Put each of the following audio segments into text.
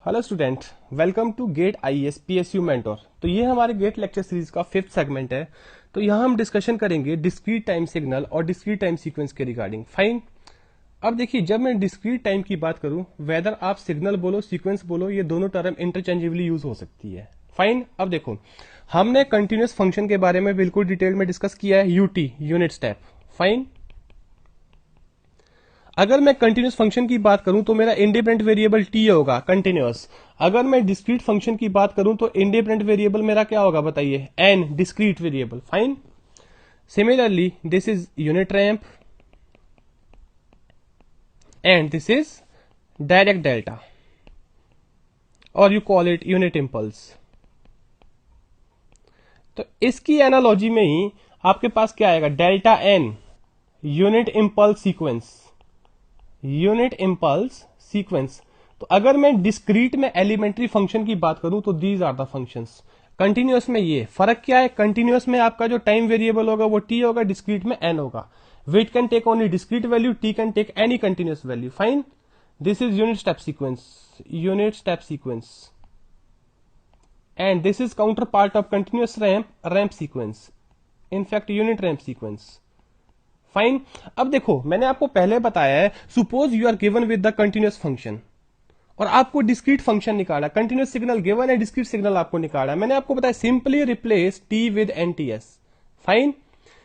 Hello student, welcome to GATE IAS PSU mentor. तो ये हमारे गेट लेक्चर सीरीज का 5th सेगमेंट है। तो यहाँ हम डिस्कशन करेंगे डिस्क्रीट टाइम सिग्नल और डिस्क्रीट टाइम सीक्वेंस के रिगार्डिंग। फाइन। अब देखिए, जब मैं डिस्क्रीट टाइम की बात करूं, वेदर आप सिग्नल बोलो सीक्वेंस बोलो, ये दोनों टर्म इंटरचेंजेबली यूज हो सकती है। फाइन। अब देखो, हमने कंटिन्यूस फंक्शन के बारे में बिल्कुल डिटेल में डिस्कस किया है, यूटी यूनिट स्टेप। फाइन। अगर मैं कंटिन्यूस फंक्शन की बात करूं तो मेरा इंडिपेंडेंट वेरिएबल टी होगा कंटिन्यूस। अगर मैं डिस्क्रीट फंक्शन की बात करूं तो इंडिपेंडेंट वेरिएबल मेरा क्या होगा बताइए, n discrete variable. Fine. Similarly this is unit ramp and this is direct delta और you call it unit impulse. तो इसकी एनालॉजी में ही आपके पास क्या आएगा, delta n unit impulse sequence, unit impulse sequence. तो अगर मैं डिस्क्रीट में एलिमेंट्री फंक्शन की बात करूं तो these are the functions. Continuous में ये फर्क क्या है, कंटिन्यूअस में आपका जो टाइम वेरिएबल होगा वो टी होगा, डिस्क्रीट में एन होगा। Wait can take only discrete value, t can take any continuous value. Fine. This is unit step sequence, unit step sequence and this is counterpart of continuous ramp, ramp sequence, in fact unit ramp sequence. Fine. अब देखो, मैंने आपको पहले बताया है, suppose you are given with the continuous function और आपको discrete function निकाला, कंटिन्यूअस सिग्नल गिवन है, डिस्क्रीट सिग्नल आपको निकाला। मैंने आपको बताया simply replace T with NTS. Fine.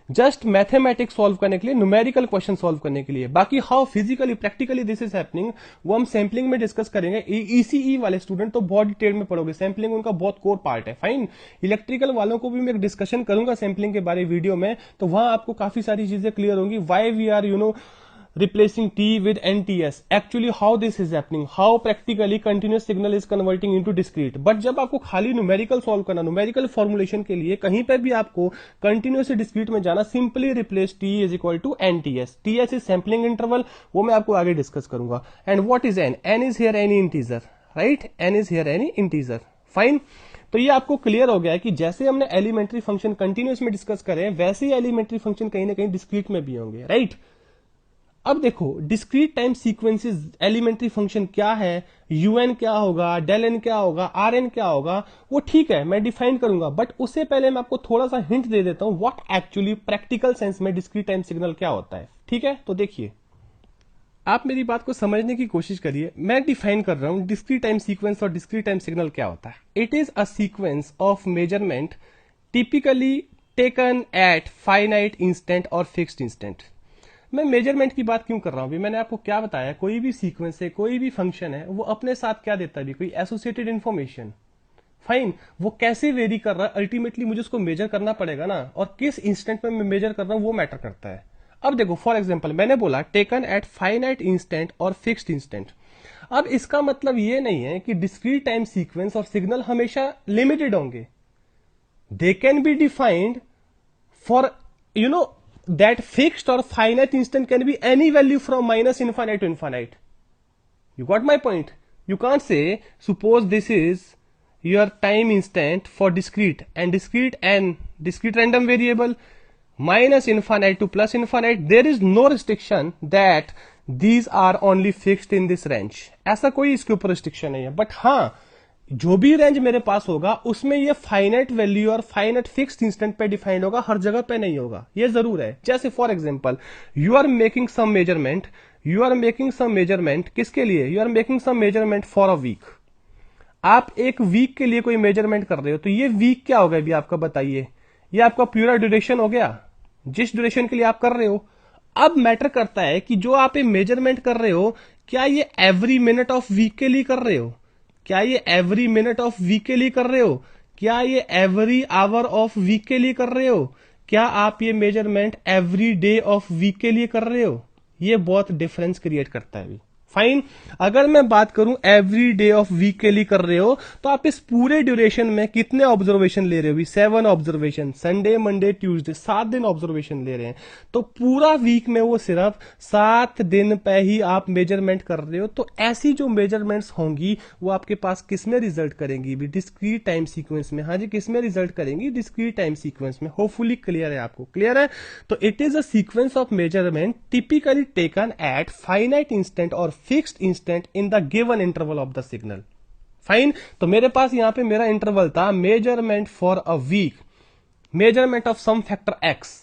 Just mathematics solve करने के लिए, न्यूमेरिकल क्वेश्चन सॉल्व करने के लिए। बाकी how physically practically this is happening वो हम सैम्पलिंग में डिस्कस करेंगे। ईसीई वाले स्टूडेंट तो बहुत डिटेल में पढ़ोगे, सैम्पलिंग उनका बहुत कोर पार्ट है। फाइन। इलेक्ट्रिकल वालों को भी मैं एक डिस्कशन करूंगा सैम्पलिंग के बारे वीडियो में, तो वहां आपको काफी सारी चीजें क्लियर होंगी। Why we are replacing t with nts, actually how this is happening, how practically continuous signal is converting into discrete। But जब आपको खाली न्यूमेरिकल सॉल्व करना, न्यूमेरिकल फॉर्मुलेशन के लिए कहीं पर भी आपको कंटिन्यूस से डिस्क्रीट में जाना, simply replace t is equal to nts। ts is sampling interval, वो मैं आपको आगे डिस्कस करूंगा। And what is n, n is here any integer, right, n is here any integer. Fine. तो ये आपको क्लियर हो गया है कि जैसे हमने एलिमेंट्री फंक्शन कंटिन्यूस में डिस्कस करे, वैसे ही एलिमेंट्री फंक्शन कहीं ना कहीं डिस्क्रीट में भी होंगे, राइट। अब देखो, discrete time sequences elementary function क्या है, यूएन क्या होगा, डेल एन क्या होगा, आर एन क्या होगा, वो ठीक है मैं डिफाइन करूंगा। बट उससे पहले मैं आपको थोड़ा सा हिंट दे देता हूं व्हाट एक्चुअली प्रैक्टिकल सेंस में डिस्क्रीट टाइम सिग्नल क्या होता है। ठीक है, तो देखिए, आप मेरी बात को समझने की कोशिश करिए। मैं डिफाइन कर रहा हूं डिस्क्रीट टाइम सीक्वेंस और डिस्क्रीट टाइम सिग्नल क्या होता है। It is a sequence of measurement typically taken at finite instant और फिक्स्ड इंस्टेंट। मैं मेजरमेंट की बात क्यों कर रहा हूं, अभी मैंने आपको क्या बताया, कोई भी सीक्वेंस है, कोई भी फंक्शन है, वो अपने साथ क्या देता है, कोई एसोसिएटेड इंफॉर्मेशन। फाइन। वो कैसे वेरी कर रहा है, अल्टीमेटली मुझे उसको मेजर करना पड़ेगा ना, और किस इंस्टेंट में मैं मेजर कर रहा हूं वो मैटर करता है। अब देखो, फॉर एग्जाम्पल मैंने बोला टेकन एट फाइनाइट इंस्टेंट और फिक्स्ड इंस्टेंट। अब इसका मतलब ये नहीं है कि डिस्क्रीट टाइम सीक्वेंस और सिग्नल हमेशा लिमिटेड होंगे। They can be defined for that fixed or finite instant can be any value from minus infinite to infinite. You got my point? You can't say, suppose this is your time instant for discrete and discrete n, discrete random variable, minus infinite to plus infinite, there is no restriction that these are only fixed in this range. ऐसा कोई इसके ऊपर restriction नहीं है। But हाँ, जो भी range मेरे पास होगा उसमें ये फाइनाइट वैल्यू और फाइनाइट फिक्स्ड इंस्टेंट पे डिफाइंड होगा, हर जगह पे नहीं होगा, ये जरूर है। जैसे for example you are making some measurement, you are making some measurement किसके लिए, you are making some measurement for a week. आप एक वीक के लिए कोई मेजरमेंट कर रहे हो, तो ये वीक क्या होगा अभी आपका बताइए, ये आपका पूरा ड्यूरेशन हो गया, जिस ड्यूरेशन के लिए आप कर रहे हो। अब मैटर करता है कि जो आप ये मेजरमेंट कर रहे हो, क्या ये एवरी मिनट ऑफ वीक के लिए कर रहे हो, क्या ये एवरी मिनट ऑफ वीक के लिए कर रहे हो, क्या ये एवरी आवर ऑफ वीक के लिए कर रहे हो, क्या आप ये measurement every day of week के लिए कर रहे हो। ये बहुत डिफरेंस क्रिएट करता है अभी। फाइन। अगर मैं बात करूं एवरी डे ऑफ वीक के लिए कर रहे हो, तो आप इस पूरे ड्यूरेशन में कितने ऑब्जर्वेशन ले रहे हो, 7 ऑब्जर्वेशन, संडे मंडे ट्यूसडे 7 दिन ऑब्जर्वेशन ले रहे हैं। तो पूरा वीक में वो सिर्फ 7 दिन पे ही आप मेजरमेंट कर रहे हो। तो ऐसी जो मेजरमेंट्स होंगी वो आपके पास किस में रिजल्ट करेंगी, डिस्क्रीट टाइम सीक्वेंस में। हाँ जी, किस में रिजल्ट करेंगी, डिस्क्रीट टाइम सीक्वेंस में। होपफुली क्लियर है आपको, क्लियर है। तो it is a sequence of measurement typically taken at finite instant और fixed instant in the given interval of the signal. Fine. तो मेरे पास यहां पे मेरा इंटरवल था measurement for a week, measurement of some factor x,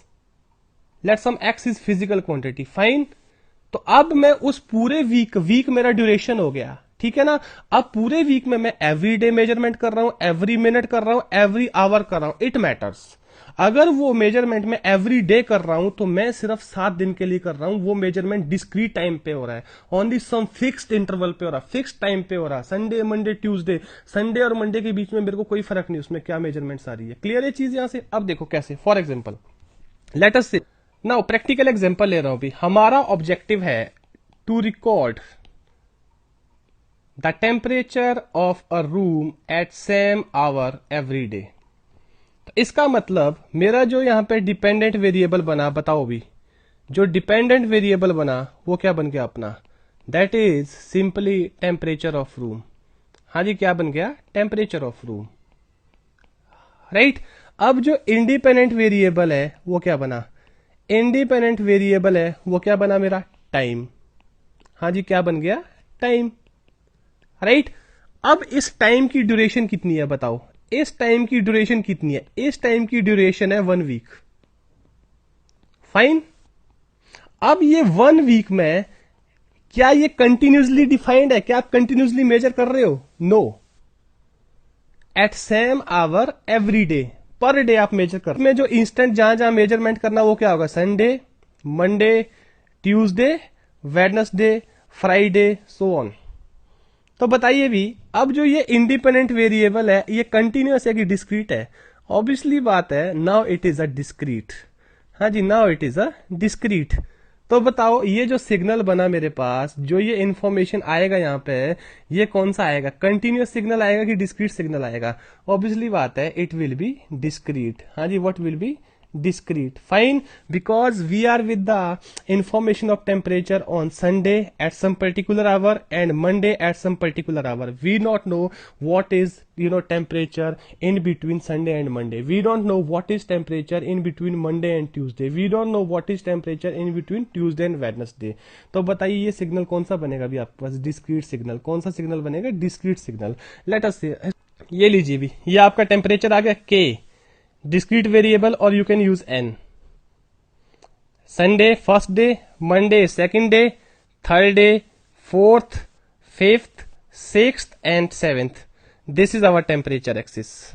let some x is physical quantity, fine. तो अब मैं उस पूरे वीक मेरा ड्यूरेशन हो गया, ठीक है ना। अब पूरे वीक में मैं एवरी डे मेजरमेंट कर रहा हूं, एवरी मिनट कर रहा हूं, एवरी आवर कर रहा हूं, इट मैटर्स। अगर वो मेजरमेंट मैं एवरी डे कर रहा हूं तो मैं सिर्फ 7 दिन के लिए कर रहा हूं, वो मेजरमेंट डिस्क्रीट टाइम पे हो रहा है, ओनली सम फिक्स्ड इंटरवल पे हो रहा है, फिक्स्ड टाइम पे हो रहा है, संडे मंडे ट्यूसडे, संडे और मंडे के बीच में मेरे को कोई फर्क नहीं उसमें क्या मेजरमेंट्स आ रही है। क्लियर है चीज यहां से। अब देखो कैसे, फॉर एग्जाम्पल लेट अस से नाउ प्रैक्टिकल एग्जांपल ले रहा हूं भी। हमारा ऑब्जेक्टिव है to record the temperature of a room at same hour every day. तो इसका मतलब मेरा जो यहां पे डिपेंडेंट वेरिएबल बना, बताओ भी, जो डिपेंडेंट वेरिएबल बना वो क्या बन गया अपना, that is simply temperature of room. हाँ जी, क्या बन गया, टेम्परेचर ऑफ रूम, राइट। अब जो इंडिपेंडेंट वेरिएबल है वो क्या बना, इंडिपेंडेंट वेरिएबल है वो क्या बना मेरा, टाइम। हाँ जी, क्या बन गया, टाइम, राइट। अब इस टाइम की ड्यूरेशन कितनी है बताओ, इस टाइम की ड्यूरेशन कितनी है, इस टाइम की ड्यूरेशन है 1 वीक, फाइन। अब ये 1 वीक में क्या ये कंटिन्यूसली डिफाइंड है, क्या आप कंटिन्यूसली मेजर कर रहे हो, no, at same hour every day, per day आप मेजर कर, में जो इंस्टेंट जहां जहां मेजरमेंट करना वो क्या होगा, Sunday Monday Tuesday Wednesday Friday so on. तो बताइए भी, अब जो ये इंडिपेंडेंट वेरिएबल है ये कंटिन्यूअस है कि डिस्क्रीट है, ऑब्वियसली बात है now it is a discrete. हाँ जी, now it is a discrete. तो बताओ ये जो सिग्नल बना मेरे पास, जो ये इंफॉर्मेशन आएगा यहां पे, ये कौन सा आएगा, कंटिन्यूअस सिग्नल आएगा कि डिस्क्रीट सिग्नल आएगा, ऑब्वियसली बात है इट विल बी डिस्क्रीट। हाँ जी, what will be, discrete, fine, because we are with the information of temperature on Sunday at some particular hour and Monday at some particular hour. We not know what is temperature in between Sunday and Monday. We don't know what is temperature in between Monday and Tuesday. We don't know what is temperature in between Tuesday and Wednesday. तो बताइए ये signal कौन सा बनेगा भी आपके पास, discrete signal. कौन सा सिग्नल बनेगा, डिस्क्रीट सिग्नल। लेट अस से, ये लीजिए भी, ये आपका टेम्परेचर आ गया K, discrete variable, or you can use n. Sunday first day, Monday second day, third day, fourth, fifth, sixth and seventh. This is our temperature axis.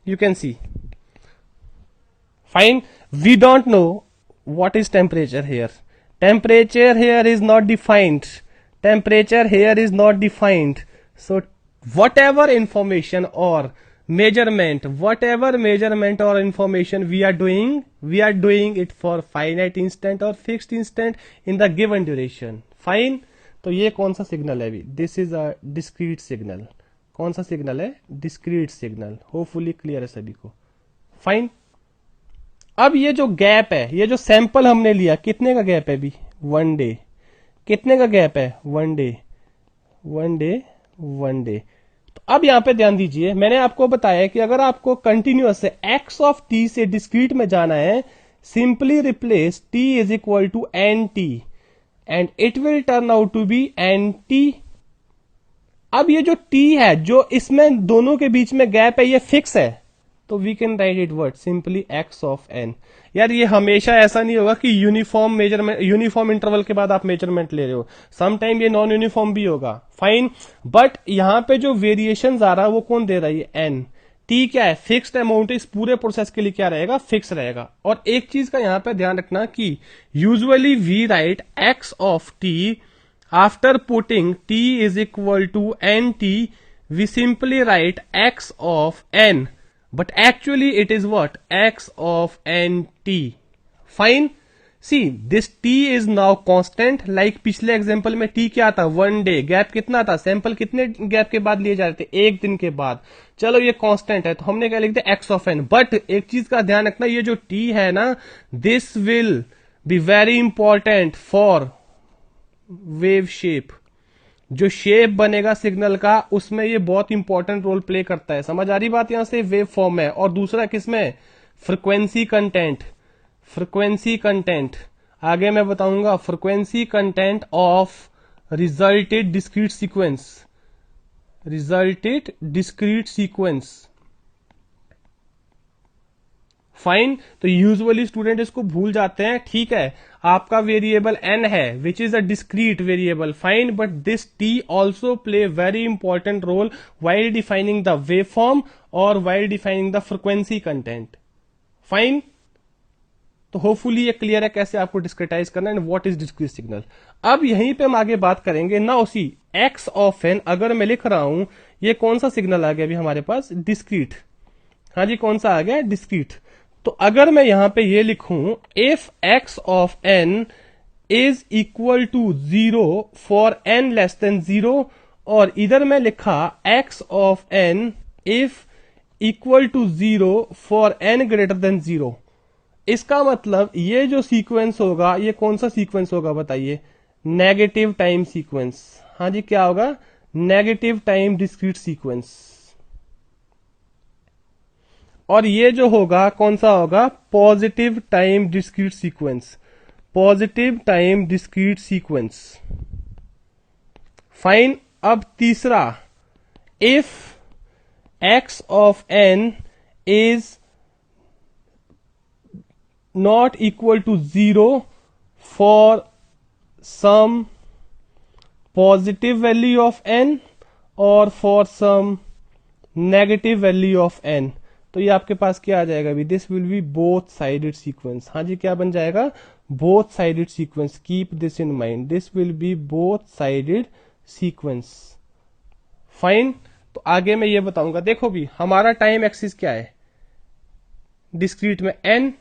You can see. Fine. We don't know what is temperature here. Temperature here is not defined. Temperature here is not defined. So whatever information or measurement, whatever measurement or information we are doing it for finite instant or fixed instant in the given duration. Fine. तो ये कौन सा signal है अभी, this is a discrete signal. कौन सा signal है, discrete signal. Hopefully clear है सभी को, फाइन। अब ये जो गैप है, ये जो सैंपल हमने लिया, कितने का गैप है अभी, 1 डे। कितने का गैप है, 1 डे, 1 डे, 1 डे। तो अब यहां पे ध्यान दीजिए, मैंने आपको बताया कि अगर आपको कंटिन्यूअस से एक्स ऑफ टी से डिस्क्रीट में जाना है, simply replace t is equal to n t and it will turn out to be n t. अब ये जो टी है, जो इसमें दोनों के बीच में गैप है, ये फिक्स है, तो we can write it word simply x of n. यार ये हमेशा ऐसा नहीं होगा कि यूनिफॉर्म मेजरमेंट, यूनिफॉर्म इंटरवल के बाद आप मेजरमेंट ले रहे हो, सम टाइम ये नॉन यूनिफॉर्म भी होगा, फाइन। बट यहां पे जो वेरिएशन आ रहा है वो कौन दे रहा है, एन। टी क्या है, फिक्स्ड अमाउंट, इस पूरे प्रोसेस के लिए क्या रहेगा, फिक्स रहेगा। और एक चीज का यहां पे ध्यान रखना कि usually we write x of t after putting t is equal to n t, we simply write x of n, but actually it is what, x of nt, fine. See, this t is now constant, like पिछले example में t क्या था, 1 day. Gap कितना था, sample कितने gap के बाद लिए जा रहे थे, 1 दिन के बाद। चलो ये कांस्टेंट है तो हमने क्या लिख दिया, x of n। बट एक चीज का ध्यान रखना, ये जो t है ना, this will be very important for wave shape. जो शेप बनेगा सिग्नल का, उसमें ये बहुत इंपॉर्टेंट रोल प्ले करता है। समझ आ रही बात यहां से, वेव फॉर्म है। और दूसरा किसमें, फ्रीक्वेंसी कंटेंट। फ्रीक्वेंसी कंटेंट आगे मैं बताऊंगा, frequency content of resulted discrete sequence, resulted discrete sequence. Fine. तो यूजुअली स्टूडेंट इसको भूल जाते हैं, ठीक है, आपका वेरिएबल n है which is a discrete variable, fine, but this t also play very important role while defining the wave form और while defining the frequency content, fine. तो होपफुली ये क्लियर है कैसे आपको डिस्क्रिटाइज करना and what is discrete signal. अब यहीं पे हम आगे बात करेंगे ना, उसी x ऑफ n अगर मैं लिख रहा हूं, ये कौन सा सिग्नल आ गया अभी हमारे पास, डिस्क्रीट। हाँ जी, कौन सा आ गया, डिस्क्रीट। तो अगर मैं यहां पे ये लिखूं, if x of n is equal to 0 for n less than 0, और इधर मैं लिखा x of n if equal to 0 for n greater than 0, इसका मतलब ये जो सीक्वेंस होगा ये कौन सा सीक्वेंस होगा बताइए, नेगेटिव टाइम सीक्वेंस। हाँ जी, क्या होगा, नेगेटिव टाइम डिस्क्रीट सीक्वेंस। और ये जो होगा कौन सा होगा, positive time discrete sequence, positive time discrete sequence, fine. अब तीसरा, if x of n is not equal to 0 for some positive value of n or for some negative value of n, तो ये आपके पास क्या आ जाएगा अभी, this will be both sided sequence. हाँ जी, क्या बन जाएगा, both sided sequence, keep this in mind, this will be both sided sequence, fine. तो आगे मैं ये बताऊंगा, देखो भी हमारा टाइम एक्सिस क्या है डिस्क्रीट में, n।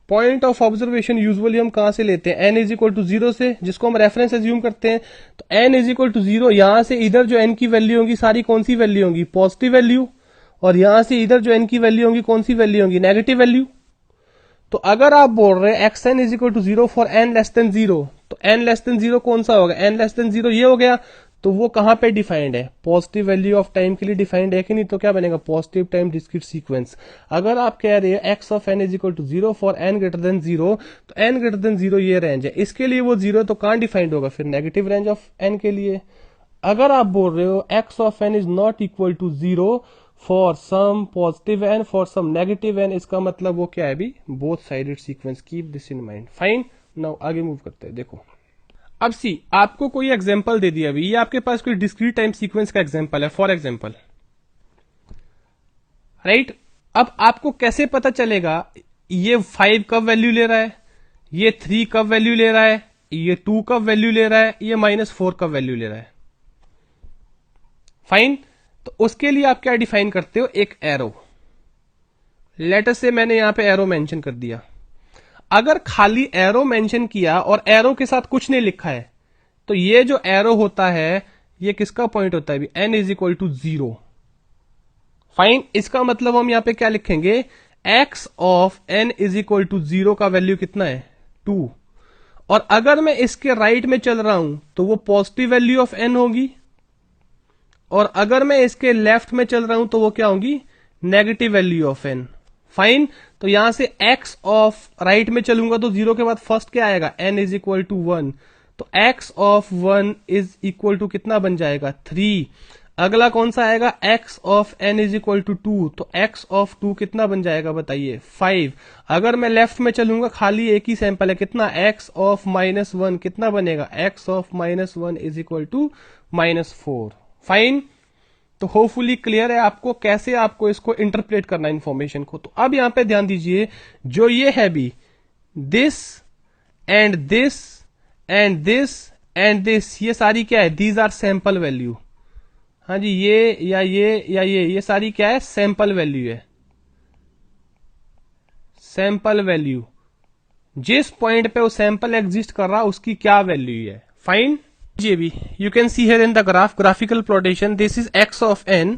Point of observation usually हम कहां से लेते हैं, n इज इक्वल टू 0 से, जिसको हम रेफरेंस एज्यूम करते हैं। तो n इज इक्वल टू 0, यहां से इधर जो n की वैल्यू होगी सारी कौन सी वैल्यू होंगी, पॉजिटिव वैल्यू, और यहां से इधर जो n की वैल्यू होगी कौन सी वैल्यू होगी, नेगेटिव वैल्यू। तो अगर आप बोल रहे हैं x n is equal to 0 for n less than 0, तो n लेस देन 0 कौन सा होगा, n लेस देन 0 ये हो गया। तो वो कहां पे डिफाइंड है, पॉजिटिव वैल्यू ऑफ टाइम के लिए डिफाइंड है कि नहीं, तो क्या बनेगा, पॉजिटिव टाइम डिस्क्रीट सीक्वेंस। अगर आप कह रहे हैं x of n is equal to 0 for n greater than 0, तो n ग्रेटर देन 0 ये रेंज है, इसके लिए वो 0 तो कहां डिफाइंड होगा, फिर नेगेटिव रेंज ऑफ n के लिए। अगर आप बोल रहे हो x of n is not equal to 0 for some positive n for some negative n, इसका मतलब वो क्या है अभी, both sided sequence, keep this in mind, fine. Now आगे मूव करते हैं, देखो अब सी आपको कोई एग्जांपल दे दिया अभी, ये आपके पास कोई डिस्क्रीट टाइम सीक्वेंस का एग्जांपल है, फॉर एग्जांपल, राइट। अब आपको कैसे पता चलेगा ये 5 कब वैल्यू ले रहा है, ये 3 कब वैल्यू ले रहा है, ये 2 कब वैल्यू ले रहा है, ये -4 कब वैल्यू ले रहा है, फाइन। तो उसके लिए आप क्या डिफाइन करते हो, एक एरो, लेटर से मैंने यहां पे एरो मेंशन कर दिया। अगर खाली एरो मेंशन किया और एरो के साथ कुछ नहीं लिखा है, तो ये जो एरो होता है ये किसका पॉइंट होता है अभी, n is equal to 0, fine. इसका मतलब हम यहां पे क्या लिखेंगे, x of n is equal to 0 का वैल्यू कितना है, 2। और अगर मैं इसके राइट में चल रहा हूं तो वो पॉजिटिव वैल्यू ऑफ n होगी, और अगर मैं इसके लेफ्ट में चल रहा हूं तो वो क्या होगी, negative value of n, fine. तो यहां से x ऑफ राइट में चलूंगा तो 0 के बाद फर्स्ट क्या आएगा, n इज इक्वल टू 1, तो x of 1 is equal to कितना बन जाएगा, 3। अगला कौन सा आएगा, x of n is equal to 2, तो x ऑफ 2 कितना बन जाएगा बताइए, 5। अगर मैं लेफ्ट में चलूंगा, खाली एक ही सैंपल है, कितना, x ऑफ -1 कितना बनेगा, x of -1 is equal to -4, fine. तो होपफुली क्लियर है आपको कैसे आपको इसको इंटरप्रेट करना है इंफॉर्मेशन को। तो अब यहां पे ध्यान दीजिए, जो ये है भी, this and this and this and this, ये सारी क्या है, दीज आर सैंपल वैल्यू। हाँ जी, ये या ये सारी क्या है, सैंपल वैल्यू है, सैंपल वैल्यू। जिस पॉइंट पे वो सैंपल एग्जिस्ट कर रहा उसकी क्या वैल्यू है, फाइन। जी अभी you can see here in the graphical plottation, this is x of n,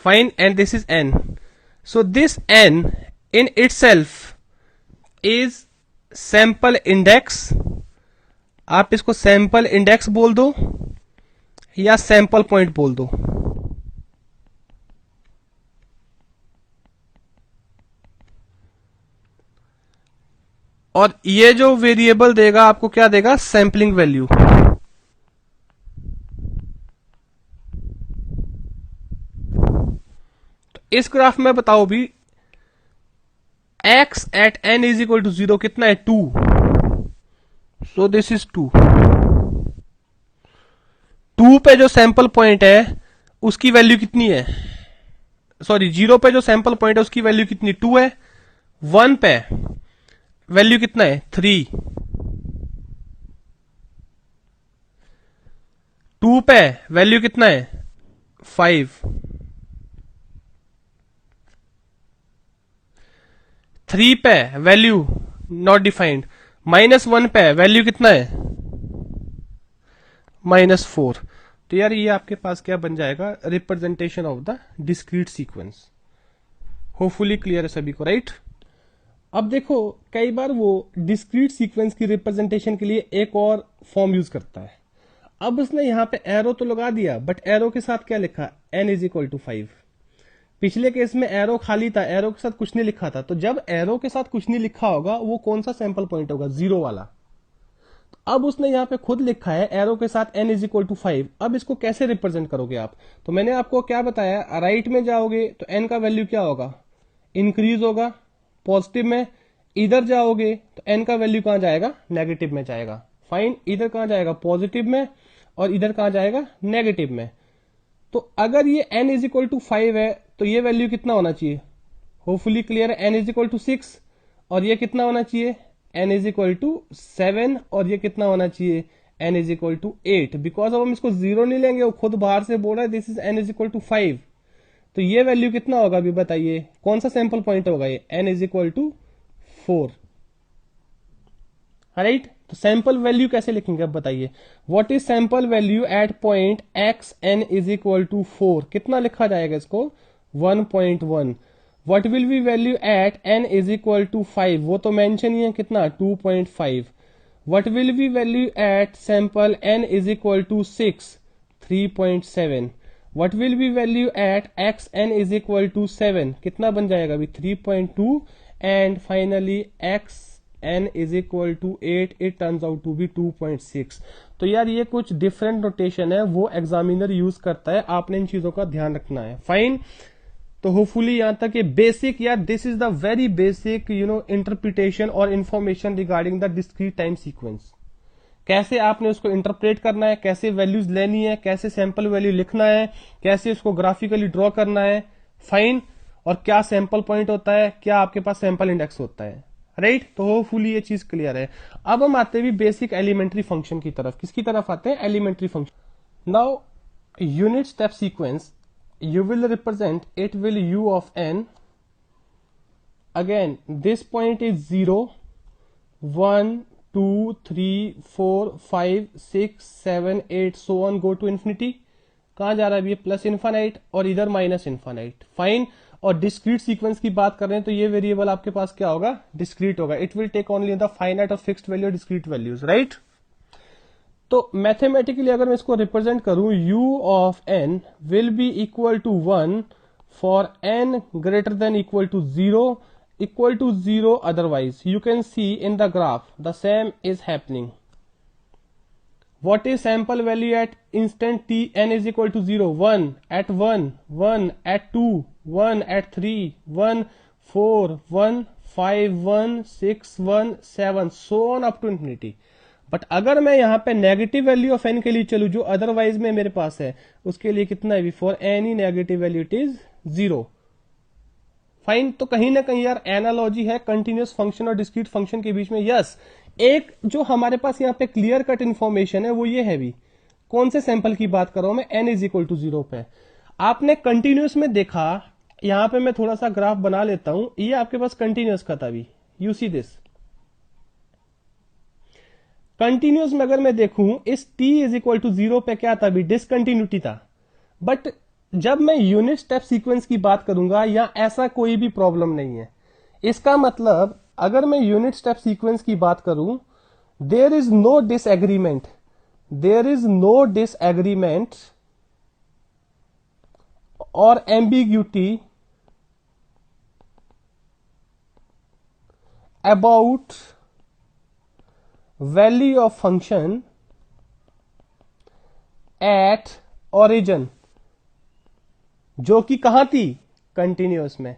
fine, and this is n. So this n in itself is sample index, आप इसको सैंपल इंडेक्स बोल दो या सैंपल पॉइंट बोल दो, और ये जो वेरिएबल देगा आपको क्या देगा, सैंपलिंग वैल्यू। तो इस ग्राफ में बताओ भी x at n is equal to 0 कितना है, 2। So this is 2। 2 पे जो सैंपल पॉइंट है उसकी वैल्यू कितनी है, सॉरी 0 पे जो सैंपल पॉइंट है उसकी वैल्यू कितनी, 2 है। 1 पे वैल्यू कितना है, 3। 2 पे वैल्यू कितना है, 5। 3 पे वैल्यू नॉट डिफाइंड। -1 पे वैल्यू कितना है, -4। तो यार ये आपके पास क्या बन जाएगा, representation of the discrete sequence. Hopefully clear है सभी को, राइट। अब देखो कई बार वो डिस्क्रीट सीक्वेंस की रिप्रेजेंटेशन के लिए एक और फॉर्म यूज करता है। अब उसने यहां पे एरो तो लगा दिया, बट एरो के साथ क्या लिखा, n इज इक्वल टू 5। पिछले केस में एरो खाली था, एरो के साथ कुछ नहीं लिखा था। तो जब एरो के साथ कुछ नहीं लिखा होगा वो कौन सा सैंपल पॉइंट होगा, 0 वाला। तो अब उसने यहां पे खुद लिखा है एरो के साथ n इज इक्वल टू 5। अब इसको कैसे रिप्रेजेंट करोगे आप, तो मैंने आपको क्या बताया, राइट में जाओगे तो n का वैल्यू क्या होगा, इंक्रीज होगा पॉजिटिव में। इधर जाओगे तो n का वैल्यू कहां जाएगा, नेगेटिव में जाएगा। फाइन, इधर कहां जाएगा, पॉजिटिव में, और इधर कहां जाएगा, नेगेटिव में। तो अगर ये n इज इक्वल टू 5 है तो ये वैल्यू कितना होना चाहिए, होपफुली क्लियर है, n इज इक्वल टू 6। और ये कितना होना चाहिए, n इज इक्वल टू 7। और ये कितना होना चाहिए, n is equal to 8। Because अब हम इसको 0 नहीं लेंगे, वो खुद बाहर से बोल रहा है this is n is equal to 5। तो ये वैल्यू कितना होगा अभी बताइए, कौन सा सैंपल पॉइंट होगा ये, n is equal to 4। Right. तो सैंपल वैल्यू कैसे लिखेंगे अब बताइए, what is sample value at point x n is equal to 4। कितना लिखा जाएगा इसको, 1.1। What will be value at n is equal to 5, वो तो मेंशन ही है, कितना 2.5। What will be value at sample n is equal to 6, 3.7। What will be value at x n is equal to 7, कितना बन जाएगा अभी 3.2। And finally x n is equal to 8, it turns out to be 2.6। तो यार ये कुछ different notation है, वो एग्जामिनर यूज करता है, आपने इन चीजों का ध्यान रखना है। फाइन। तो होपफुली यहां तक ये बेसिक, यार this is the very basic interpretation और information regarding the discrete time sequence. कैसे आपने उसको इंटरप्रेट करना है, कैसे वैल्यूज लेनी है, कैसे सैंपल वैल्यू लिखना है, कैसे उसको ग्राफिकली ड्रॉ करना है। फाइन। और क्या सैंपल पॉइंट होता है, क्या आपके पास सैंपल इंडेक्स होता है, राइट। तो होपफुली ये चीज क्लियर है। अब हम आते हैं बेसिक एलिमेंट्री फंक्शन की तरफ। किसकी तरफ आते हैं, elementary function. Now unit step sequence, you will represent it will u of n. Again this point is 0, 1, 2, 3, 4, 5, 6, 7, 8 so on go to infinity। कहां जा रहा है अभी, प्लस इन्फानाइट और इधर माइनस इन्फानाइट। फाइन। और डिस्क्रीट सीक्वेंस की बात कर रहे हैं तो ये वेरिएबल आपके पास क्या होगा, डिस्क्रीट होगा। It will take only the finite और fixed value discrete values, right. तो मैथमेटिकली अगर मैं इसको रिप्रेजेंट करूं, u of n will be equal to 1 for n greater than equal to 0 otherwise you can see in the graph the same is happening। what is sample value at instant t n is equal to 0, 1 at 1, 1 at 2, 1 at 3, 1, 4, 1, 5, 1, 6, 1, 7 so on up to infinity। But अगर मैं यहां पे negative value of N के लिए चलू, जो otherwise में मेरे पास है, उसके लिए कितना है, for any negative value it is 0। Fine. तो कहीं ना कहीं यार एनालॉजी है कंटिन्यूअस फंक्शन और डिस्क्रीट फंक्शन के बीच में। यस, एक जो हमारे पास यहाँ पे क्लियर कट इन्फॉर्मेशन है वो ये है भी, कौन से सैंपल की बात कर रहा हूं मैं, एन इज इक्वल टू 0 पे। आपने कंटिन्यूअस में देखा, यहां पे मैं थोड़ा सा ग्राफ बना लेता हूं, ये आपके पास कंटिन्यूअस का था अभी, यू सी दिस। कंटिन्यूअस में अगर मैं देखूं, इस t इज इक्वल टू 0 पे क्या था अभी, डिसकंटिन्यूटी था। बट जब मैं यूनिट स्टेप सीक्वेंस की बात करूंगा, या ऐसा कोई भी प्रॉब्लम नहीं है। इसका मतलब अगर मैं यूनिट स्टेप सीक्वेंस की बात करूं, there is no disagreement, there is no disagreement और ambiguity about value of function at origin, जो कि कहां थी, कंटिन्यूअस में।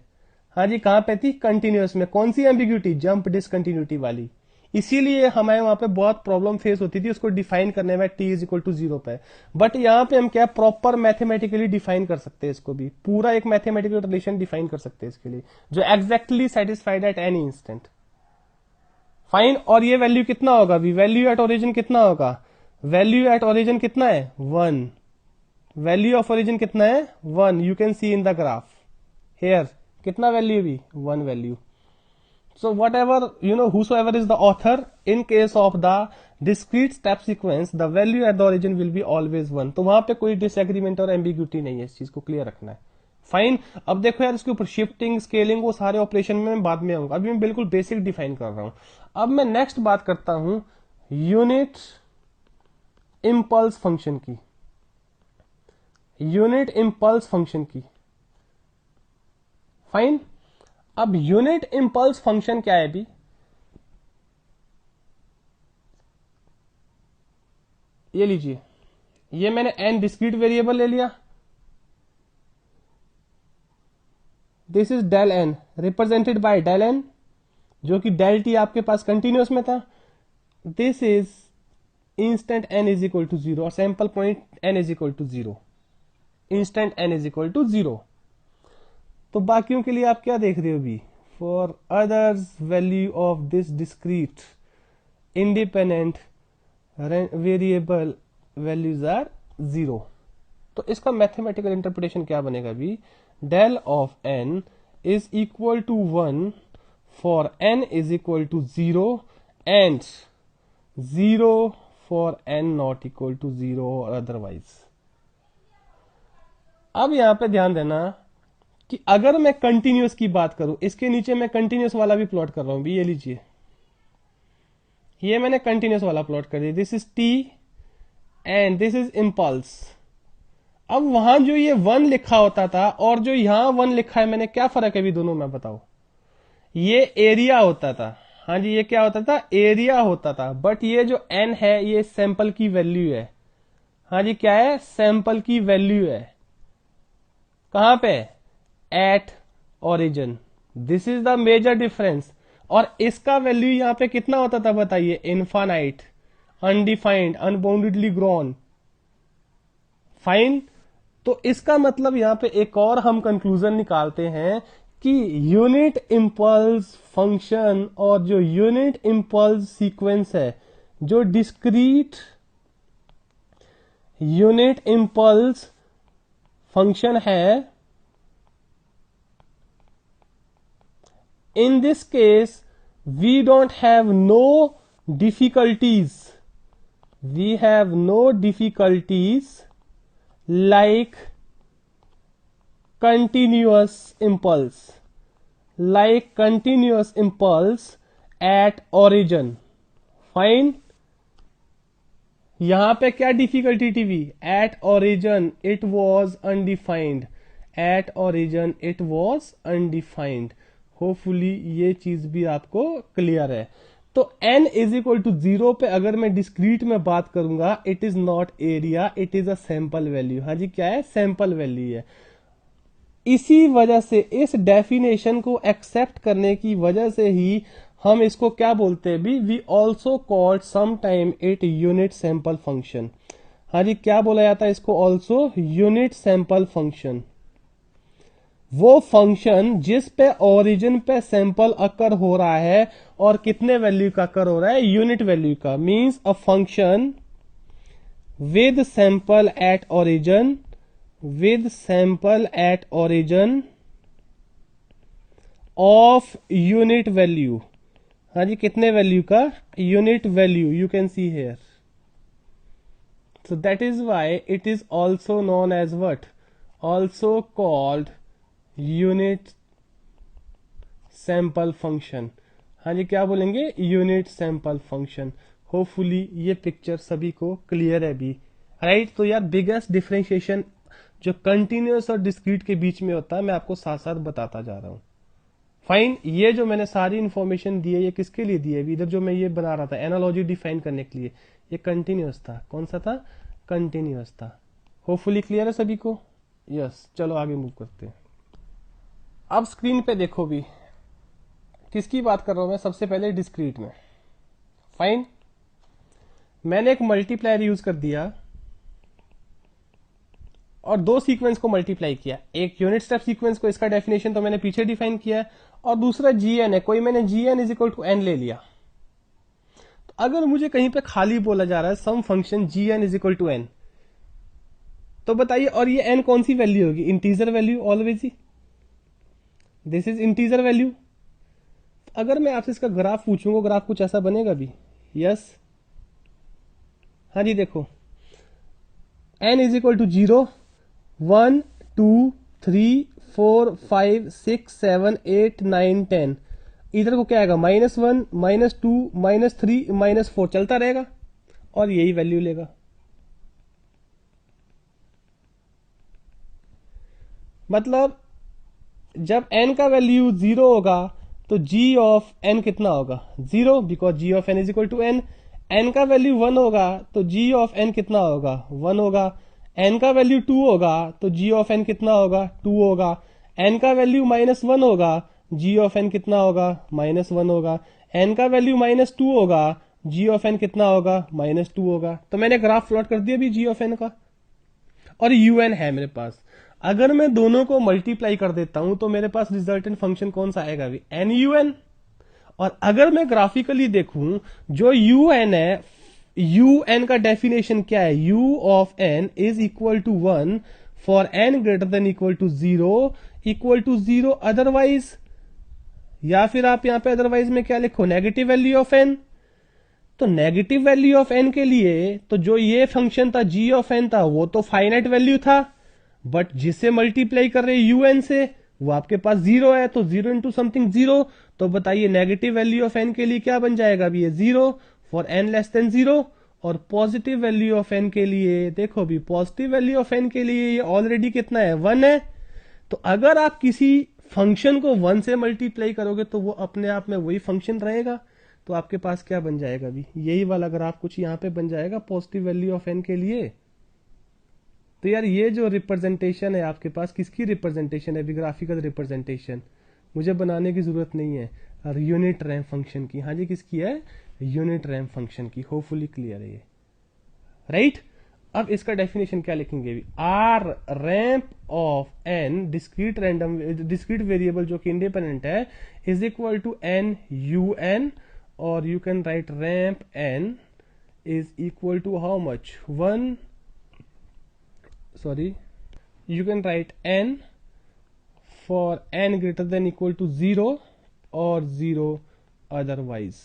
हाँ जी, कहां पे थी, कंटिन्यूअस में। कौन सी एम्बिग्यूटी, जंप डिसकंटिन्यूटी वाली। इसीलिए हमें वहां पे बहुत प्रॉब्लम फेस होती थी उसको डिफाइन करने में, t इज इक्वल टू 0 पे। बट यहां पे हम क्या प्रॉपर मैथमेटिकली डिफाइन कर सकते हैं इसको भी, पूरा एक मैथमेटिकल रिलेशन डिफाइन कर सकते हैं इसके लिए, जो exactly satisfied at any instant. Fine. और ये वैल्यू कितना होगा अभी, वैल्यू एट ओरिजिन कितना होगा, वैल्यू एट ओरिजिन कितना है, 1। वैल्यू ऑफ ओरिजिन कितना है, 1। You can see in the graph here, कितना वैल्यू भी, 1 value. So whatever, whosoever is the author, in case of the discrete step sequence, the value at the origin will be always 1। तो वहां पे कोई disagreement और ambiguity नहीं है, इस चीज को क्लियर रखना है। फाइन। अब देखो यार, इसके ऊपर शिफ्टिंग, स्केलिंग, वो सारे ऑपरेशन में मैं बाद में आऊंगा, अभी मैं बिल्कुल बेसिक डिफाइन कर रहा हूं। अब मैं नेक्स्ट बात करता हूं यूनिट इम्पल्स फंक्शन की, यूनिट इम्पल्स फंक्शन की। फाइन। अब यूनिट इम्पल्स फंक्शन क्या है अभी, ये लीजिए, ये मैंने n डिस्क्रीट वेरिएबल ले लिया, this is del n represented by del n, जो कि डेल t आपके पास कंटिन्यूअस में था। This is instant n is equal to 0 और sample point n is equal to 0, instant n is equal to 0। तो बाकियों के लिए आप क्या देख रहे हो अभी, for others value of this discrete independent variable values are 0। तो इसका मैथमेटिकल इंटरप्रिटेशन क्या बनेगा अभी, del of n is equal to 1 for n is equal to 0 and 0 for n not equal to 0 और अदरवाइज। अब यहां पे ध्यान देना कि अगर मैं कंटिन्यूअस की बात करूं, इसके नीचे मैं कंटिन्यूअस वाला भी प्लॉट कर रहा हूं भी, ये लीजिए, ये मैंने कंटिन्यूअस वाला प्लॉट कर दिया, this is t and this is impulse. अब वहां जो ये 1 लिखा होता था और जो यहां 1 लिखा है मैंने, क्या फर्क है अभी दोनों में बताओ, ये एरिया होता था। हाँ जी, ये क्या होता था, एरिया होता था। बट ये जो n है ये सैंपल की वैल्यू है। हाँ जी, क्या है, सैंपल की वैल्यू है। कहां पे, at origin. This is the major difference. और इसका वैल्यू यहां पे कितना होता था बताइए, infinite, undefined, unboundedly grown. Fine. तो इसका मतलब यहां पे एक और हम कंक्लूजन निकालते हैं कि यूनिट इंपल्स फंक्शन और जो यूनिट इंपल्स सीक्वेंस है, जो डिस्क्रीट यूनिट इंपल्स फंक्शन है, in this case we don't have no difficulties, we have no difficulties like continuous impulse, like continuous impulse at origin। Fine. यहां पे क्या difficulty थी, at origin it was undefined, at origin it was undefined. Hopefully ये चीज भी आपको clear है। तो n इज इक्वल टू 0 पे अगर मैं डिस्क्रीट में बात करूंगा, it is not area, it is a sample value. हाँ जी, क्या है, सैंपल वैल्यू है। इसी वजह से, इस डेफिनेशन को एक्सेप्ट करने की वजह से ही हम इसको क्या बोलते हैं भी, we also called some time it unit sample function. हाँ जी, क्या बोला जाता है इसको, ऑल्सो यूनिट सैंपल फंक्शन। वो फंक्शन जिस पे ओरिजिन पे सैंपल अकर हो रहा है और कितने वैल्यू का अकर हो रहा है, यूनिट वैल्यू का। Means a function with sample at origin, with sample at origin of unit value. हाँ जी, कितने वैल्यू का, unit value, you can see here. So that is why it is also known as what, also called unit sample function. हाँ जी, क्या बोलेंगे, unit sample function. Hopefully ये picture सभी को क्लियर है भी, राइट। तो यार बिगेस्ट डिफरेंशिएशन जो कंटिन्यूअस और डिस्क्रीट के बीच में होता है, मैं आपको साथ साथ बताता जा रहा हूं। फाइन, ये जो मैंने सारी इंफॉर्मेशन दी है ये किसके लिए दी है? इधर जो मैं ये बना रहा था एनालॉजी डिफाइन करने के लिए, ये कंटिन्यूअस था। कौन सा था? कंटिन्यूअस था। होपफुली क्लियर है सभी को? यस, चलो आगे मूव करते हैं। अब स्क्रीन पे देखो भी किसकी बात कर रहा हूं मैं, सबसे पहले डिस्क्रीट में। फाइन, मैंने एक मल्टीप्लायर यूज कर दिया और दो सीक्वेंस को मल्टीप्लाई किया। एक यूनिट स्टेप सीक्वेंस को, इसका डेफिनेशन तो मैंने पीछे डिफाइन किया है, और दूसरा जीएन है, कोई मैंने g n is equal to n ले लिया। तो अगर मुझे कहीं पे खाली बोला जा रहा है some function g n is equal to n, तो बताइए, और ये एन कौन सी वैल्यू होगी? इंटीजर वैल्यू ऑलवेज ही, दिस इज इंटीजर वैल्यू। अगर मैं आपसे इसका ग्राफ पूछूंगा, ग्राफ कुछ ऐसा बनेगा भी? यस, हाँ जी, देखो एन इज इक्वल टू 0, 1 2 3 4 5 6 7 8 9 10। इधर को क्या आएगा? -1 -2 -3 -4 चलता रहेगा और यही वैल्यू लेगा। मतलब जब n का वैल्यू 0 होगा तो g ऑफ n कितना होगा? 0, because g of n is equal to n। n का वैल्यू 1 होगा तो g ऑफ n कितना होगा? 1 होगा। n का वैल्यू 2 होगा तो g ऑफ n कितना होगा? 2 होगा। n का वैल्यू -1 होगा, g ऑफ n कितना होगा? -1 होगा। n का वैल्यू -2 होगा, g ऑफ n कितना होगा? -2 होगा। तो मैंने ग्राफ प्लॉट कर दिया भी g ऑफ n का, और un है मेरे पास। अगर मैं दोनों को मल्टीप्लाई कर देता हूं तो मेरे पास रिजल्टेंट फंक्शन कौन सा आएगा भी? NUN। और अगर मैं ग्राफिकली देखूं, जो UN है, UN का डेफिनेशन क्या है? U of n is equal to 1 for n greater than equal to 0 otherwise, या फिर आप यहां पे अदरवाइज में क्या लिखो? Negative value of n। तो नेगेटिव वैल्यू ऑफ n के लिए तो जो ये फंक्शन था g ऑफ n था, वो तो फाइनाइट वैल्यू था, बट जिसे मल्टीप्लाई कर रहे un से वो आपके पास 0 है, तो 0 इंटू समथिंग 0। तो बताइए नेगेटिव वैल्यू ऑफ n के लिए क्या बन जाएगा अभी? ये 0 फॉर n लेस देन 0। और पॉजिटिव वैल्यू ऑफ n के लिए देखो भी, पॉजिटिव वैल्यू ऑफ n के लिए ये ऑलरेडी कितना है? 1 है। तो अगर आप किसी फंक्शन को 1 से मल्टीप्लाई करोगे तो वो अपने आप में वही फंक्शन रहेगा। तो आपके पास क्या बन जाएगा अभी? यही वाला ग्राफ कुछ यहां पे बन जाएगा पॉजिटिव वैल्यू ऑफ n के लिए। तो यार ये जो रिप्रेजेंटेशन है आपके पास, किसकी रिप्रेजेंटेशन है? ग्राफिकल रिप्रेजेंटेशन मुझे बनाने की जरूरत नहीं है, और यूनिट रैंप फंक्शन की। हाँ जी, किसकी है? यूनिट रैंप फंक्शन की। होपफुली क्लियर है ये, राइट? अब इसका डेफिनेशन क्या लिखेंगे भी? R ramp of n discrete variable जो कि इंडिपेंडेंट है is equal to n u n, और you can write ramp n is equal to how much? 1, sorry, you can write n for n greater than equal to 0 or 0 otherwise।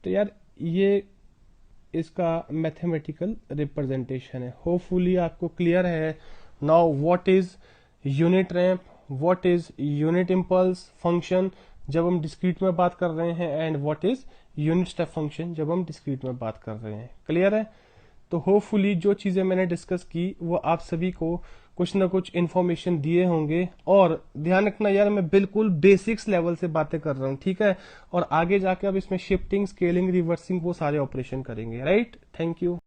तो यार ये इसका mathematical representation है। Hopefully आपको clear है now what is unit ramp, what is unit impulse function जब हम discrete में बात कर रहे हैं, and what is unit step function जब हम डिस्क्रीट में बात कर रहे हैं। क्लियर है? तो होपफुली जो चीजें मैंने डिस्कस की वो आप सभी को कुछ ना कुछ इन्फॉर्मेशन दिए होंगे। और ध्यान रखना यार, मैं बिल्कुल बेसिक्स लेवल से बातें कर रहा हूं, ठीक है? और आगे जाके अब इसमें शिफ्टिंग, स्केलिंग, रिवर्सिंग वो सारे ऑपरेशन करेंगे, राइट? Thank you.